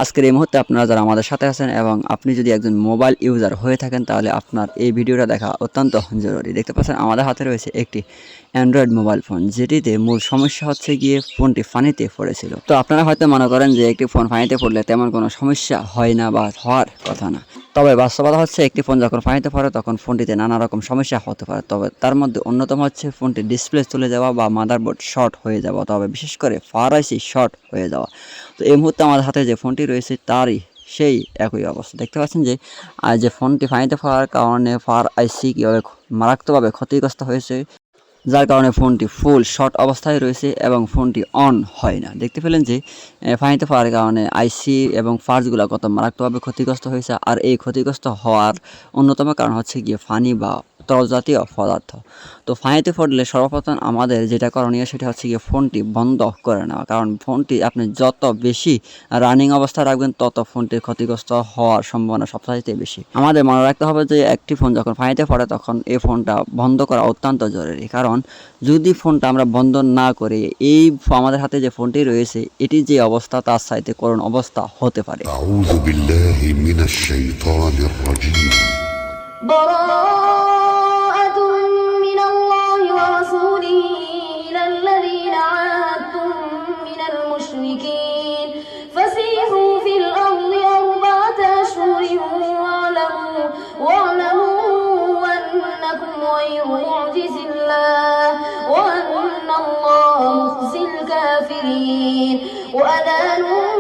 আজকের এই মুহূর্তে আপনারা যারা আমাদের সাথে আছেন এবং আপনি যদি একজন মোবাইল ইউজার হয়ে থাকেন তাহলে আপনার এই ভিডিওটা দেখা অত্যন্ত জরুরি। দেখতে পাচ্ছেন আমাদের হাতে রয়েছে একটি অ্যান্ড্রয়েড মোবাইল ফোন, যেটিতে মূল সমস্যা হচ্ছে গিয়ে ফোনটি পানিতে পড়েছিল। তো আপনারা হয়তো মনে করেন যে একটি ফোন পানিতে পড়লে তেমন কোনো সমস্যা হয় না বা হওয়ার কথা না। তবে বাস্তবতা হচ্ছে একটি ফোন যখন পানিতে পড়ে তখন ফোনটিতে নানা রকম সমস্যা হতে পারে। তবে তার মধ্যে অন্যতম হচ্ছে ফোনটির ডিসপ্লে চলে যাওয়া বা মাদারবোর্ড শর্ট হয়ে যাওয়া, তবে বিশেষ করে ফার আইসি শর্ট হয়ে যাওয়া। তো এই মুহূর্তে আমাদের হাতে যে ফোনটি রয়েছে তারই সেই একই অবস্থা। দেখতে পাচ্ছেন যে ফোনটি পানিতে পড়ার কারণে ফার আইসি কীভাবে মারাত্মকভাবে ক্ষতিগ্রস্ত হয়েছে, যার কারণে ফোনটি ফুল শর্ট অবস্থায় রয়েছে এবং ফোনটি অন হয় না। দেখতে পেলেন যে পানিতে পড়ার কারণে আইসি এবং ফার্সগুলো কত মারাত্মকভাবে ক্ষতিগ্রস্ত হয়েছে। আর এই ক্ষতিগ্রস্ত হওয়ার অন্যতম কারণ হচ্ছে গিয়ে পানি বা তরল জাতীয় পদার্থ। তো পানিতে পড়লে সর্বপ্রথম আমাদের যেটা করণীয় সেটা হচ্ছে গিয়ে ফোনটি বন্ধ করে নেওয়া, কারণ ফোনটি আপনি যত বেশি রানিং অবস্থায় রাখবেন তত ফোনটির ক্ষতিগ্রস্ত হওয়ার সম্ভাবনা সবচাইতে বেশি। আমাদের মনে রাখতে হবে যে একটি ফোন যখন পানিতে পড়ে তখন এই ফোনটা বন্ধ করা অত্যন্ত জরুরি, কারণ যদি ফোনটা আমরা বন্ধ না করে এই আমাদের হাতে যে ফোনটি রয়েছে এটি যে অবস্থা তার চাইতে করুণ অবস্থা হতে পারে। আউযু বিল্লাহি মিনাশ শাইতানির রাজীম। বারাআতুন মিনাল্লাহি ওয়া রাসূলিহি ইলাল্লাযীনা আহাদতুম মিনাল মুশরিকিন ফাসিহু ফিল আরদি আরবা'তা আশহুরিন ওয়া'লামু আন্নাকুম গায়রু মু'জিজিল্লাহ ওয়া আন্নাল্লাহা মুখজিল কাফিরিন ওয়া আযানুন